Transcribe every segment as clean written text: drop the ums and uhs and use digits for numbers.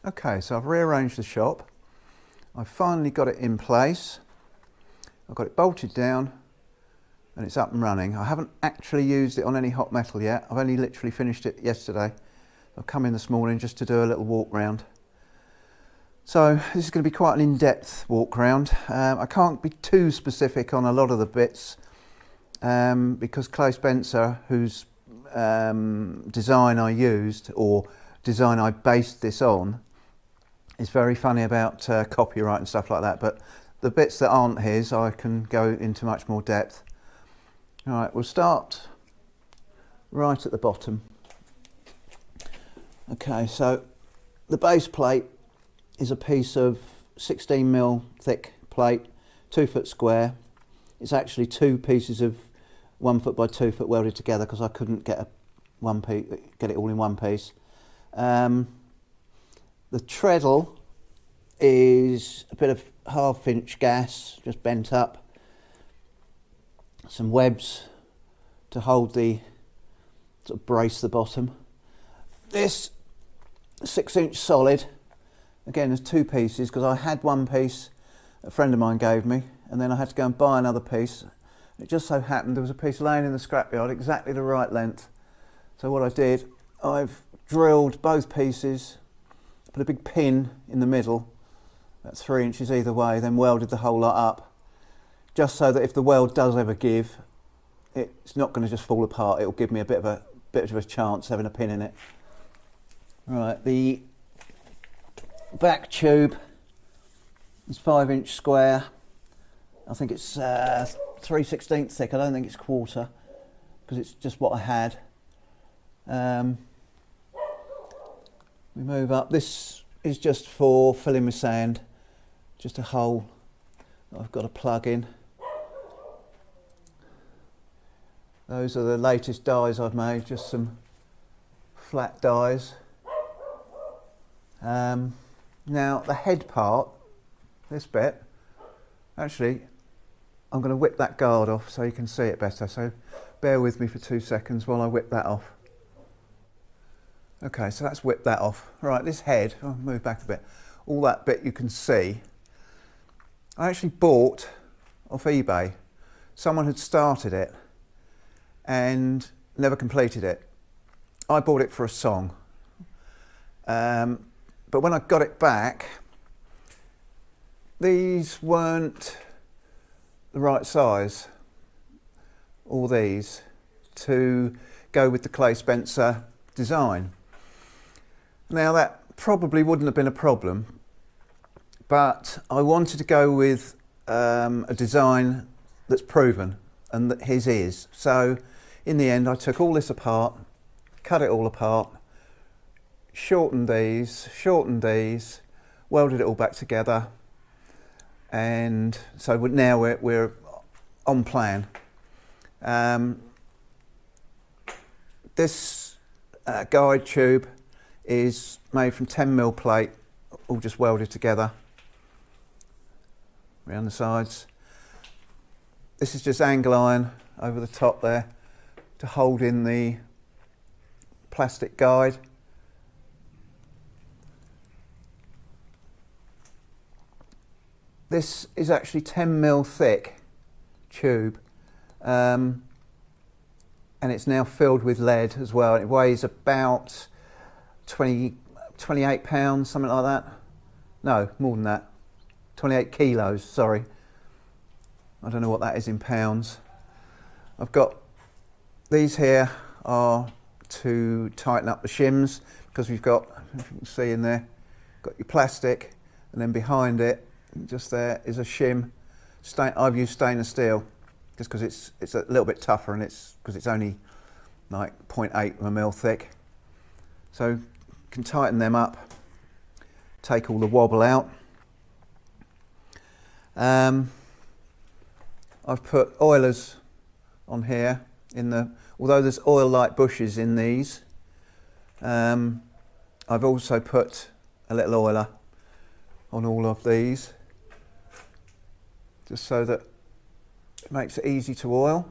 Okay, so I've rearranged the shop. I've finally got it in place. I've got it bolted down and it's up and running. I haven't actually used it on any hot metal yet. I've only literally finished it yesterday. I've come in this morning just to do a little walk round. So this is going to be quite an in-depth walk round. I can't be too specific on a lot of the bits because Clay Spencer, whose design I used or design I based this on, is very funny about copyright and stuff like that, but the bits that aren't his I can go into much more depth. Alright, we'll start right at the bottom. Okay, so the base plate is a piece of 16mm thick plate, 2 foot square. It's actually 2 pieces of 1 foot by 2 foot welded together because I couldn't get it all in one piece. The treadle is a bit of 1/2 inch gas, just bent up. Some webs to hold the, sort of brace the bottom. This 6-inch solid, again there's 2 pieces because I had 1 piece a friend of mine gave me and then I had to go and buy another piece. It just so happened there was a piece laying in the scrapyard exactly the right length. So what I did, I've drilled both pieces, put a big pin in the middle, about 3 inches either way, then welded the whole lot up, just so that if the weld does ever give, it's not going to just fall apart. It'll give me a bit of a chance having a pin in it. Right, the back tube is 5-inch square. I think it's 3/16 thick. I don't think it's quarter because it's just what I had. We move up. This is just for filling with sand, just a hole that I've got to plug in. Those are the latest dies I've made, just some flat dies. Now the head part, this bit, actually I'm going to whip that guard off so you can see it better, so bear with me for 2 seconds while I whip that off. Okay, so that's whipped that off. Right, this head, I'll move back a bit, all that bit you can see, I actually bought off eBay. Someone had started it and never completed it. I bought it for a song. But when I got it back, these weren't the right size, all these, to go with the Clay Spencer design. Now that probably wouldn't have been a problem, but I wanted to go with a design that's proven, and that his is. So in the end I took all this apart, cut it all apart, shortened these, welded it all back together, and so now we're on plan. This guide tube is made from 10mm plate, all just welded together around the sides. This is just angle iron over the top there to hold in the plastic guide. This is actually 10mm thick tube, and it's now filled with lead as well. It weighs about 28 pounds, something like that. No, more than that. 28 kilos, sorry. I don't know what that is in pounds. I've got these here are to tighten up the shims, because we've got, if you can see in there, got your plastic, and then behind it, just there, is a shim. I've used stainless steel just because it's a little bit tougher, and because it's only like 0.8mm thick. So you can tighten them up, take all the wobble out. I've put oilers on here although there's oil-like bushes in these, I've also put a little oiler on all of these, just so that it makes it easy to oil.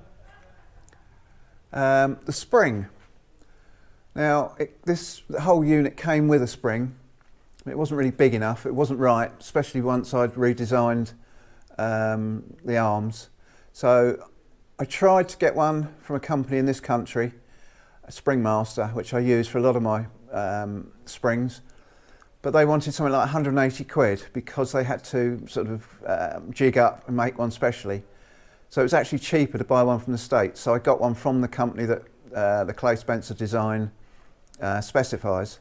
The spring. Now, the whole unit came with a spring. It wasn't really big enough, it wasn't right, especially once I'd redesigned the arms. So I tried to get one from a company in this country, a Spring Master, which I use for a lot of my springs, but they wanted something like 180 quid because they had to sort of jig up and make one specially. So it was actually cheaper to buy one from the States. So I got one from the company that the Clay Spencer design specifies.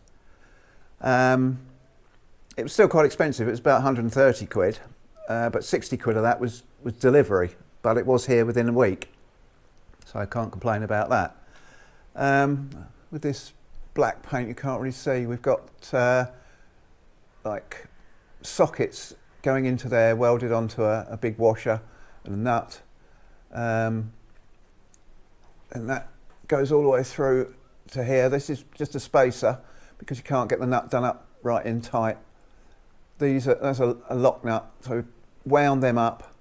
It was still quite expensive. It was about 130 quid, but 60 quid of that was delivery, but it was here within a week. So I can't complain about that. With this black paint, you can't really see. We've got like sockets going into there, welded onto a big washer and a nut. And that goes all the way through to here. This is just a spacer because you can't get the nut done up right in tight. There's a lock nut, so wound them up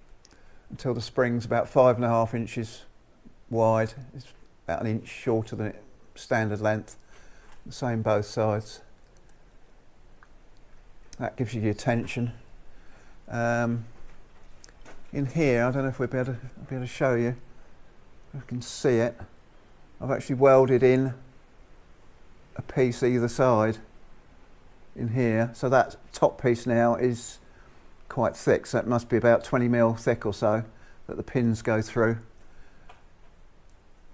until the spring's about 5.5 inches wide. It's about an inch shorter than standard length. The same both sides. That gives you your tension. In here, I don't know if I'll be able to show you. If you can see it. I've actually welded in a piece either side in here. So that top piece now is quite thick. So it must be about 20 mil thick or so that the pins go through.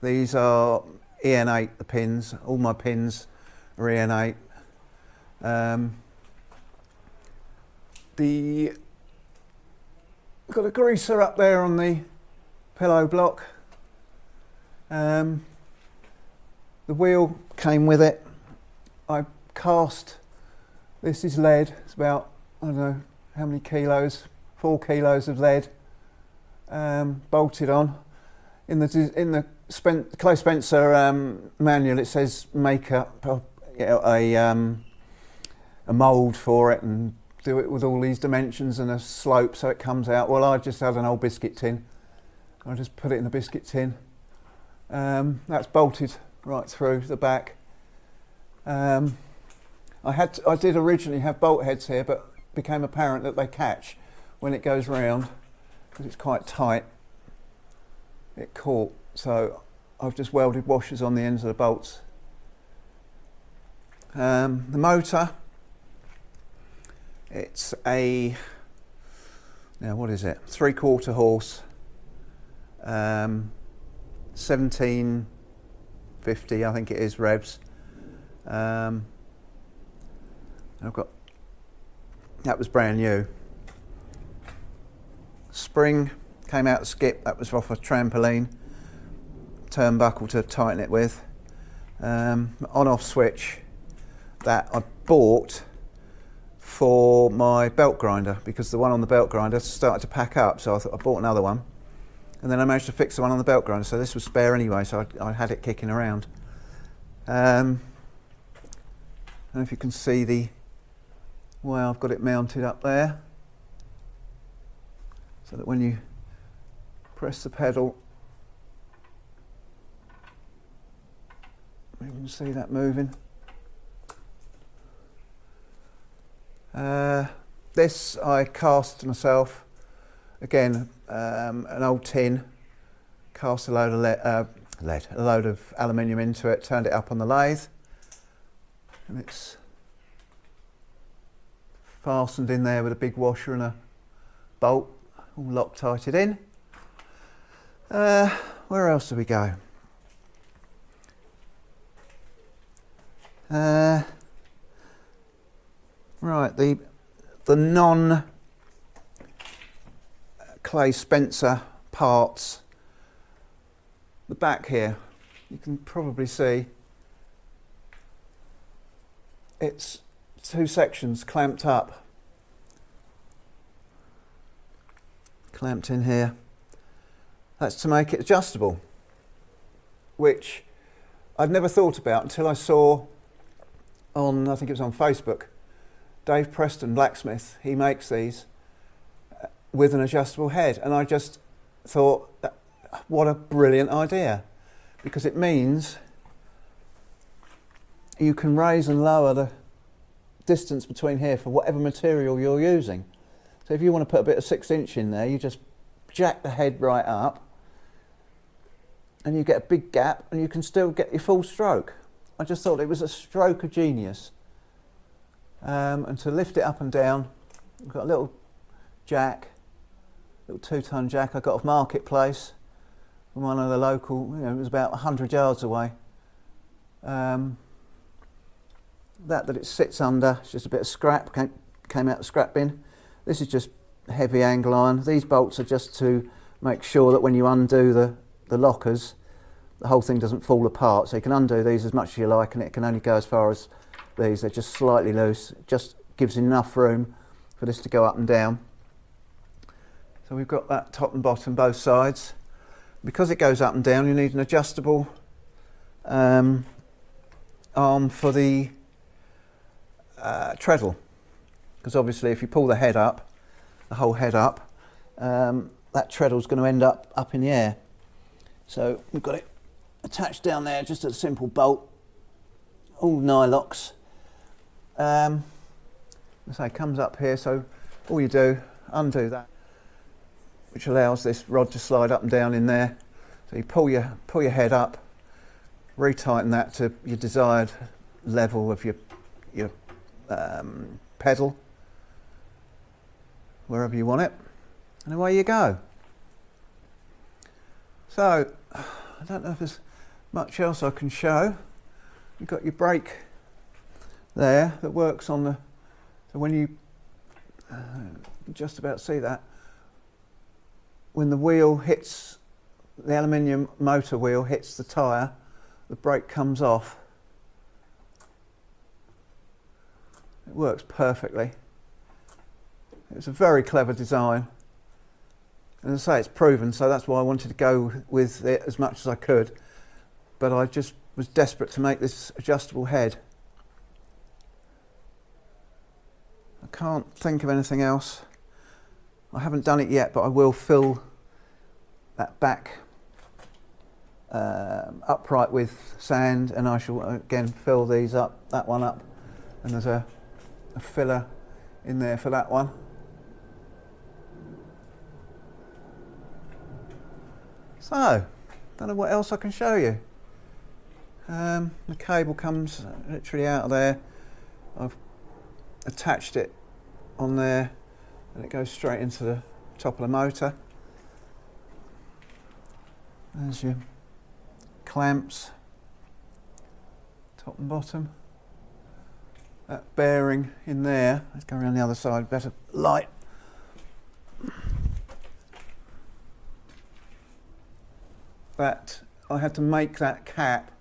These are EN8, the pins. All my pins are EN8. Got a greaser up there on the pillow block. The wheel came with it. I cast, this is lead, it's about, I don't know how many kilos, 4 kilos of lead, bolted on. In the Clay Spencer manual, it says make a mould for it and do it with all these dimensions and a slope so it comes out. Well, I just had an old biscuit tin. I just put it in the biscuit tin. That's bolted right through the back. I did originally have bolt heads here, but it became apparent that they catch when it goes round because it's quite tight. It caught, so I've just welded washers on the ends of the bolts. The motor, it's a, now what is it, 3/4 horse, 1750 I think it is revs. I've got, that was brand new. Spring came out the skip, that was off a trampoline, turnbuckle to tighten it with. On-off switch that I bought for my belt grinder because the one on the belt grinder started to pack up, so I thought I bought another one, and then I managed to fix the one on the belt grinder, so this was spare anyway, so I had it kicking around. I don't know if you can see well, I've got it mounted up there so that when you press the pedal you can see that moving. This I cast myself, again an old tin, cast a load of a load of aluminium into it, turned it up on the lathe, and it's fastened in there with a big washer and a bolt, all Loctited in. Where else do we go? Right, the non Clay Spencer parts, the back here, you can probably see it's 2 sections clamped up, clamped in here. That's to make it adjustable, which I'd never thought about until I saw on, I think it was on Facebook, Dave Preston, Blacksmith, he makes these with an adjustable head, and I just thought, what a brilliant idea, because it means you can raise and lower the distance between here for whatever material you're using. So if you want to put a bit of 6" in there, you just jack the head right up and you get a big gap and you can still get your full stroke. I just thought it was a stroke of genius. And to lift it up and down, we've got a little jack, little 2-ton jack I got off Marketplace from one of the local, it was about 100 yards away. That it sits under, it's just a bit of scrap, came out of the scrap bin. This is just heavy angle iron. These bolts are just to make sure that when you undo the lockers, the whole thing doesn't fall apart. So you can undo these as much as you like, and it can only go as far as these. They're just slightly loose. It just gives enough room for this to go up and down. So we've got that top and bottom, both sides. Because it goes up and down, you need an adjustable arm for the treadle. Because obviously if you pull the head up, the whole head up, that treadle's going to end up in the air. So we've got it attached down there, just a simple bolt, all nylocks. So it comes up here, so all you do, undo that, which allows this rod to slide up and down in there. So you pull your head up, retighten that to your desired level of your pedal, wherever you want it, and away you go. So I don't know if there's much else I can show. You've got your brake there that works on the, so when you just about see that, when the wheel hits, the aluminium motor wheel hits the tyre, the brake comes off. It works perfectly. It's a very clever design. And as I say, it's proven, so that's why I wanted to go with it as much as I could. But I just was desperate to make this adjustable head. I can't think of anything else. I haven't done it yet, but I will fill that back upright with sand, and I shall again fill these up, that one up, and there's a filler in there for that one. So, don't know what else I can show you. The cable comes literally out of there. I've attached it on there and it goes straight into the top of the motor. There's your clamps, top and bottom. That bearing in there, let's go around the other side, better light. That I had to make that cap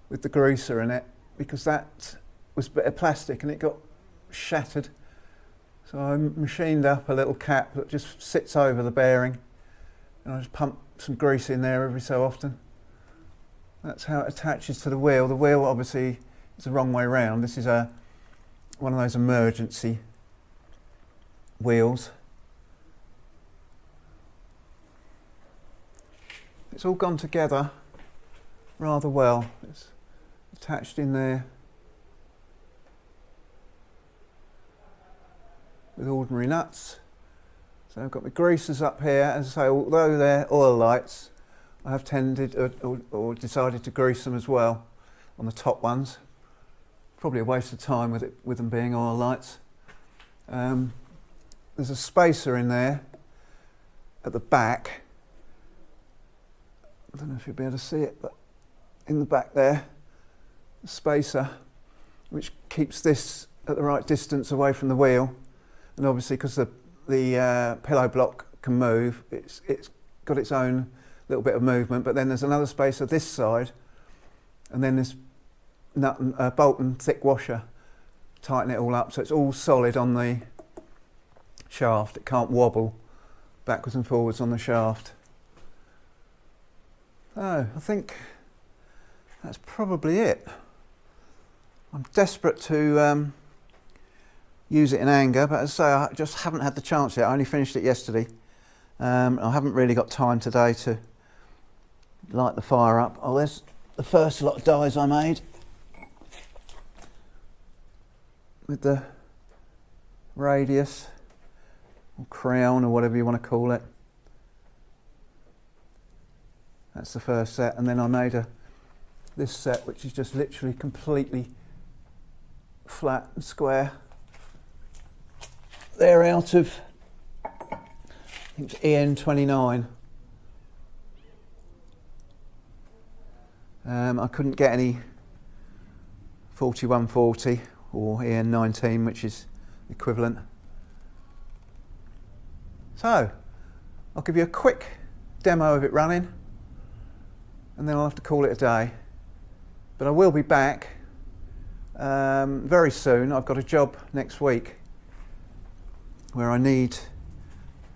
with the greaser in it because that was a bit of plastic and it got shattered. So I machined up a little cap that just sits over the bearing, and I just pump some grease in there every so often. That's how it attaches to the wheel. The wheel obviously is the wrong way round. This is one of those emergency wheels. It's all gone together rather well. It's attached in there with ordinary nuts. So I've got my greasers up here. As I say, although they're oil lights, I have tended or decided to grease them as well on the top ones. Probably a waste of time with them being oil lights. There's a spacer in there at the back. I don't know if you'll be able to see it, but in the back there, a spacer which keeps this at the right distance away from the wheel. And obviously because the pillow block can move, it's got its own little bit of movement, but then there's another spacer this side, and then this nut and bolt and thick washer tighten it all up so it's all solid on the shaft. It can't wobble backwards and forwards on the shaft. So I think that's probably it. I'm desperate to use it in anger, but as I say, I just haven't had the chance yet. I only finished it yesterday. I haven't really got time today to light the fire up. Oh, there's the first lot of dies I made. with the radius or crown or whatever you want to call it. That's the first set, and then I made this set which is just literally completely flat and square. They're out of, I think it's EN29. I couldn't get any 4140 or EN19, which is equivalent. So I'll give you a quick demo of it running, and then I'll have to call it a day. But I will be back very soon. I've got a job next week where I need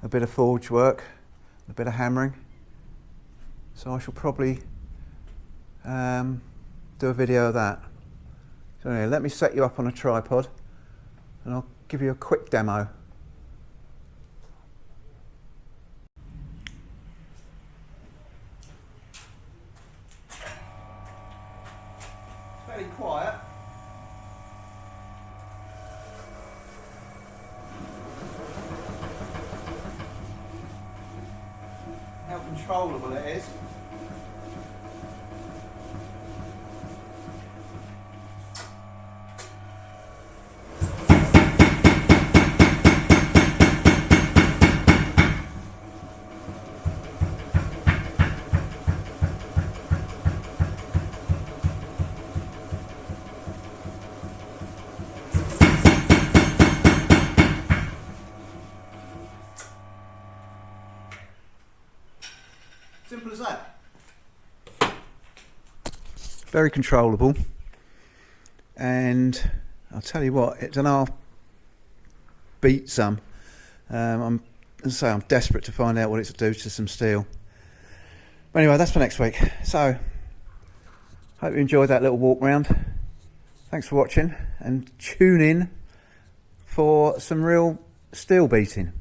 a bit of forge work, a bit of hammering. So I shall probably do a video of that. So anyway, let me set you up on a tripod and I'll give you a quick demo. Fairly quiet. How controllable it is. Simple as that. Very controllable, and I'll tell you what, it's an half beat some. I'm desperate to find out what it's do to some steel. But anyway, that's for next week. So, hope you enjoyed that little walk round. Thanks for watching, and tune in for some real steel beating.